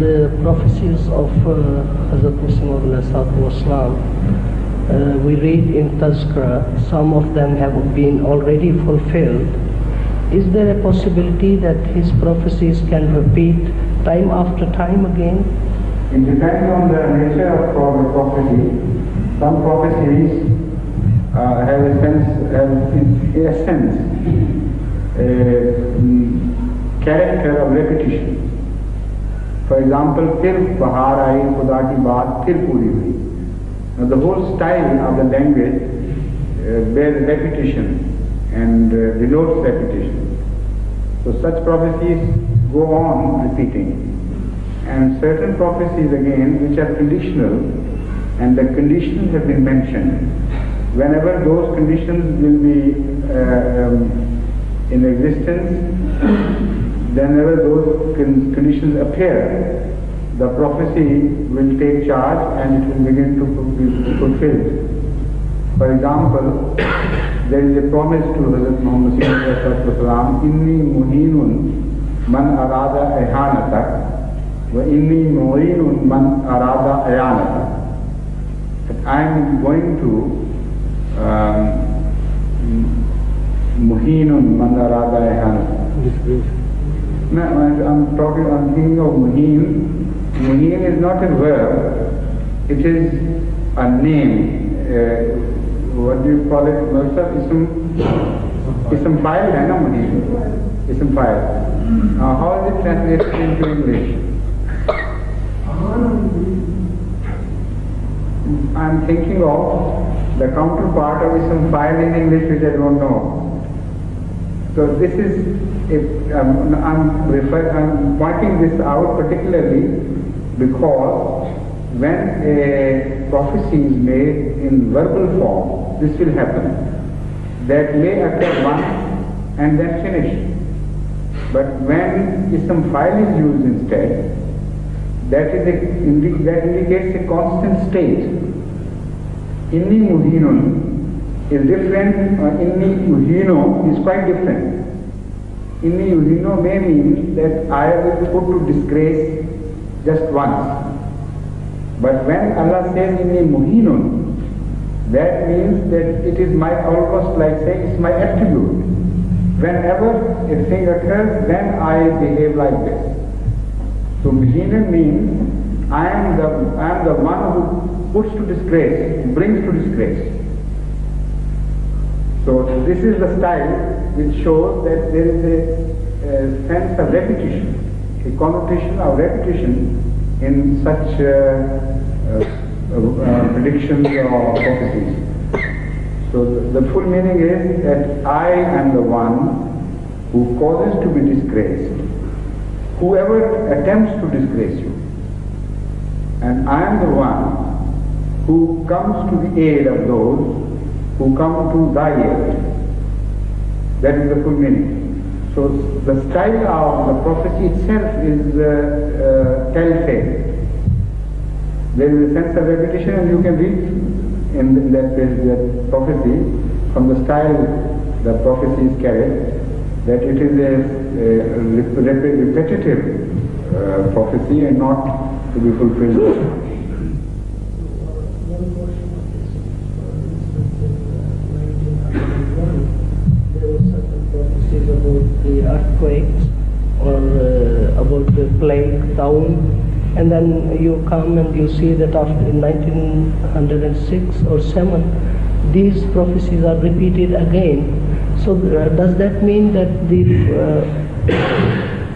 the prophecies of Hazrat Muslim, we read in Tazkira, some of them have been already fulfilled. Is there a possibility that his prophecies can repeat time after time again? It depends on the nature of the prophecy. Some prophecies have a character of repetition. For example, phir bahar aayi, khuda ki baat phir puri hui. Now the whole style of the language bears repetition and denotes repetition. So such prophecies go on repeating. And certain prophecies again which are conditional, and the conditions have been mentioned. Whenever those conditions will be in existence, whenever those conditions appear, the prophecy will take charge and it will begin to be fulfilled. For example, there is a promise to Hazrat Muhammad sallam, inni muhinun man arada ihanatak wa inni mu'inun man arada ayanatak. That I am going to muhinun man arada ihanatak. No, I'm thinking of muhin. Muhin is not a verb, it is a name. What do you call it? Ism file hai na muhin? Ism file. How is it translated into English? I'm thinking of the counterpart of ism file in English which I don't know. So this is, I'm pointing this out particularly because when a prophecy is made in verbal form, this will happen. That may occur once and then finish. But when ism file is used instead, that indicates a constant state. Inni muhinun is different, inni muhino is quite different. Inni muhino may mean that I will be put to disgrace just once. But when Allah says inni muhinun, that means that it is almost like saying it's my attribute. Whenever a thing occurs, then I behave like this. So muhinun means I am the one who puts to disgrace, brings to disgrace. So this is the style which shows that there is a sense of repetition, a connotation of repetition in such predictions or prophecies. So the full meaning is that I am the one who causes to be disgraced, whoever attempts to disgrace you. And I am the one who comes to the aid of those who come to thy aid. That is the full meaning. So the style of the prophecy itself is telltale. There is a sense of repetition, and you can read in that prophecy from the style the prophecy is carried, that it is a repetitive prophecy and not to be fulfilled. About the earthquakes or about the plague town, and then you come and you see that after in 1906 or 7 these prophecies are repeated again. So does that mean that the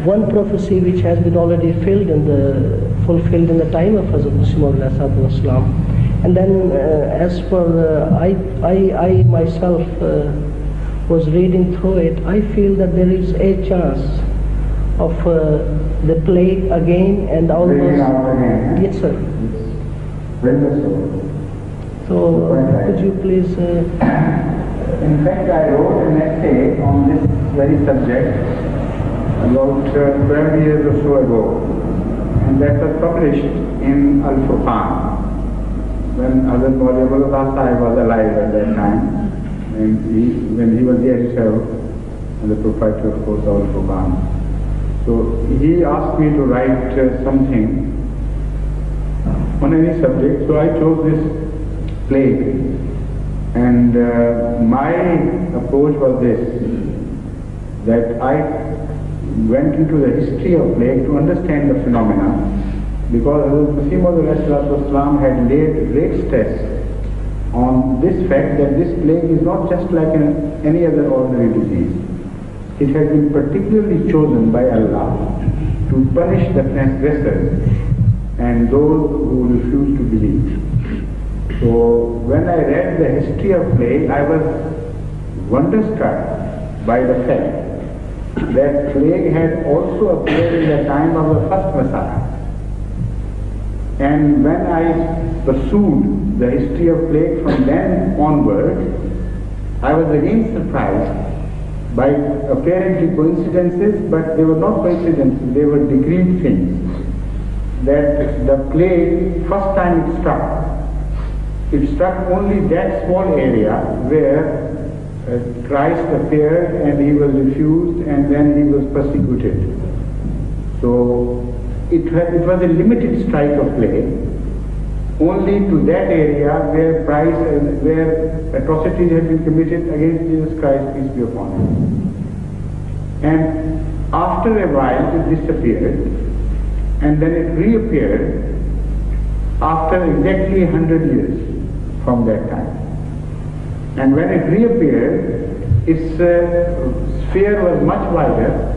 one prophecy which has been already fulfilled in the time of Hazrat Muslim, and then as for I myself was reading through it, I feel that there is a chance of the plague again and almost. Yes, sir. So could you please? In fact, I wrote an essay on this very subject about 12 years or so ago, and that was published in Al-Furqan when Hazrat Sahib was alive at that time. And when he was the editor and the proprietor of course of Al-Qur'an. So he asked me to write something on any subject, so I chose this plague. And my approach was this, that I went into the history of plague to understand the phenomena, because Muslim had laid great stress on this fact that this plague is not just like any other ordinary disease. It has been particularly chosen by Allah to punish the transgressors and those who refuse to believe. So when I read the history of plague, I was wonderstruck by the fact that plague had also appeared in the time of the first Messiah. And when I pursued the history of plague from then onward, I was again surprised by apparently coincidences, but they were not coincidences, they were decreed things. That the plague, first time it struck only that small area where Christ appeared and he was refused and then he was persecuted. So it was a limited strike of plague, only to that area where atrocities had been committed against Jesus Christ, peace be upon him. And after a while it disappeared, and then it reappeared after exactly 100 years from that time. And when it reappeared, its sphere was much wider,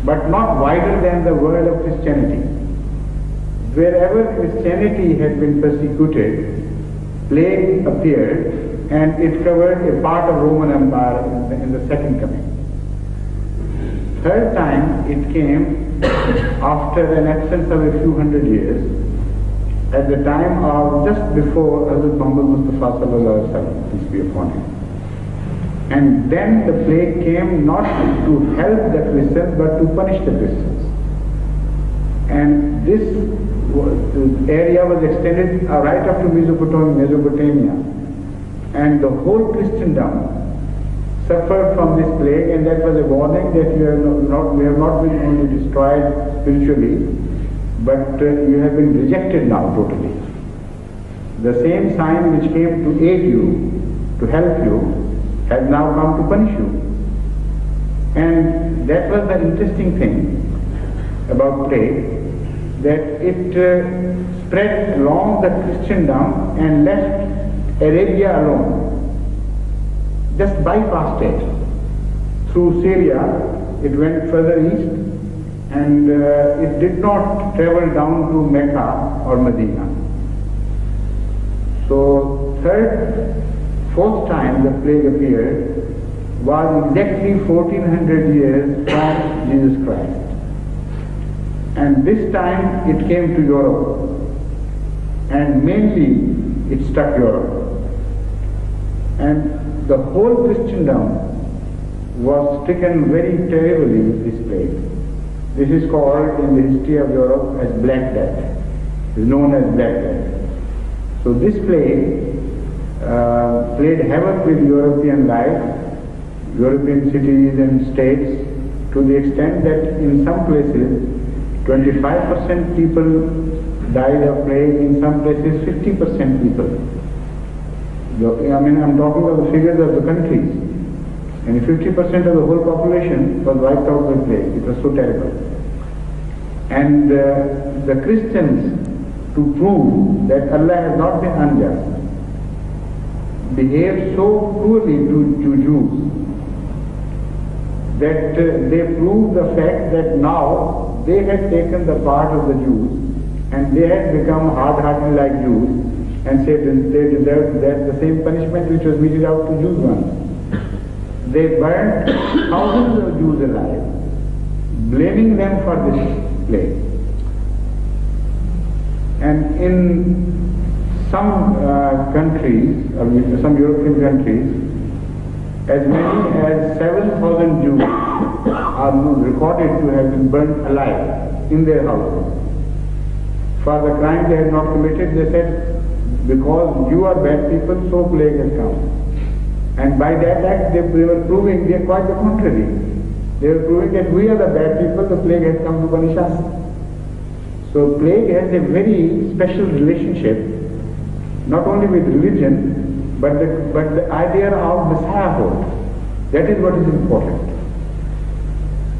but not wider than the world of Christianity. Wherever Christianity had been persecuted, plague appeared, and it covered a part of Roman Empire in the second coming. Third time it came after an absence of a few hundred years, at the time of just before Hazrat Muhammad Mustafa sallallahu alaihi wasallam, peace be upon him. And then the plague came not to help the Christians but to punish the Christians. And this area was extended right up to Mesopotamia. And the whole Christendom suffered from this plague, and that was a warning that we have not been only destroyed spiritually, but you have been rejected now totally. The same sign which came to aid you, to help you, has now come to punish you. And that was the interesting thing about plague, that it spread along the Christendom and left Arabia alone, just bypassed it. Through Syria, it went further east, and it did not travel down to Mecca or Medina. So fourth time the plague appeared was exactly 1400 years from Jesus Christ. And this time it came to Europe, and mainly it struck Europe. And the whole Christendom was stricken very terribly with this plague. This is called in the history of Europe as Black Death. It is known as Black Death. So this plague played havoc with European life, European cities and states, to the extent that in some places 25% people died of plague, in some places 50% people. I'm talking about the figures of the countries. And 50% of the whole population was wiped out by plague. It was so terrible. And the Christians, to prove that Allah has not been unjust, behaved so cruelly to Jews that they proved the fact that now they had taken the part of the Jews and they had become hard-hearted like Jews, and said they deserved the same punishment which was meted out to Jews once. They burned thousands of Jews alive, blaming them for this plague. And in some countries, some European countries, as many as 7,000 Jews are recorded to have been burnt alive in their houses. For the crime they had not committed, they said, because you are bad people, so plague has come. And by that act they were proving they are quite the contrary. They were proving that we are the bad people, the plague has come to punish us. So plague has a very special relationship, not only with religion, but the idea of Messiahhood. That is what is important.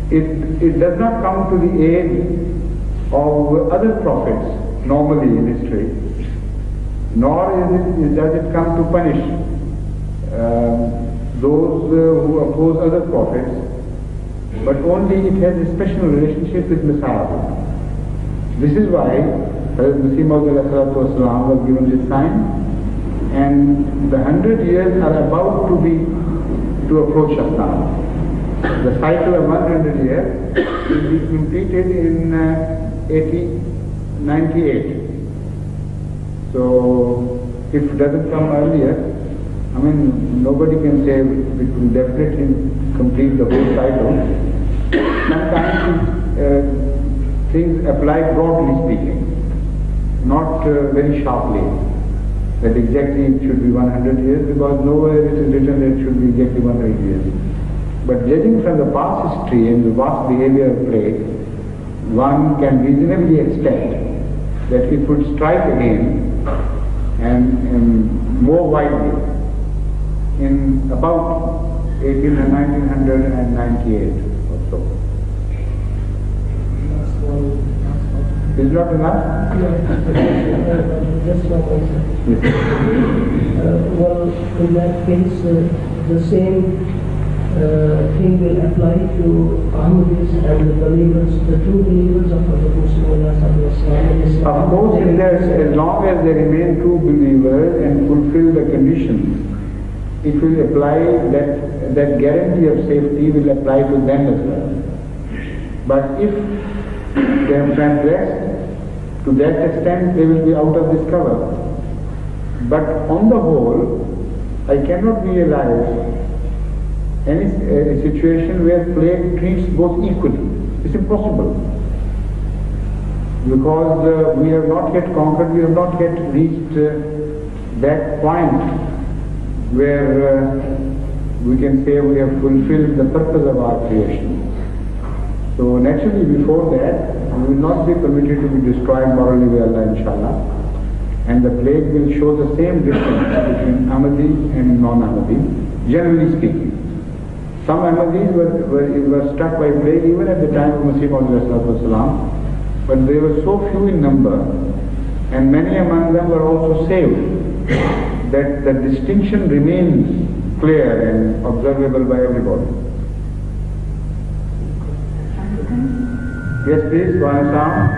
It does not come to the aid of other prophets normally in history, nor does it come to punish those who oppose other prophets, but only it has a special relationship with Messiahhood. This is why Hazrat Islam was given this sign, and the 100 years are about to approach us now. The cycle of 100 years will be completed in 98. So if it doesn't come earlier, I mean, nobody can say it will definitely complete the whole cycle. Sometimes things apply broadly speaking, not very sharply, that exactly it should be 100 years, because nowhere it is written that it should be exactly 100 years. But judging from the past history and the vast behavior of plague, one can reasonably expect that it would strike again and more widely in about 1998 or so. Is not enough? Just one answer. Well, in that case, the same thing will apply to Ahmadis and the believers, the true believers of Islam. Of course, as long as they remain true believers and fulfill the conditions, it will apply, that guarantee of safety will apply to them as well. But if they have transgressed, to that extent they will be out of this cover. But on the whole, I cannot realize any situation where plague treats both equally. It's impossible. Because we have not yet conquered, we have not yet reached that point where we can say we have fulfilled the purpose of our creation. So naturally before that, we will not be permitted to be destroyed morally by Allah, inshallah. And the plague will show the same difference between Ahmadi and non-Ahmadi, generally speaking. Some Ahmadis were struck by plague even at the time of Islam, but they were so few in number, and many among them were also saved, that the distinction remains clear and observable by everybody. Yes, please, go on, Islam.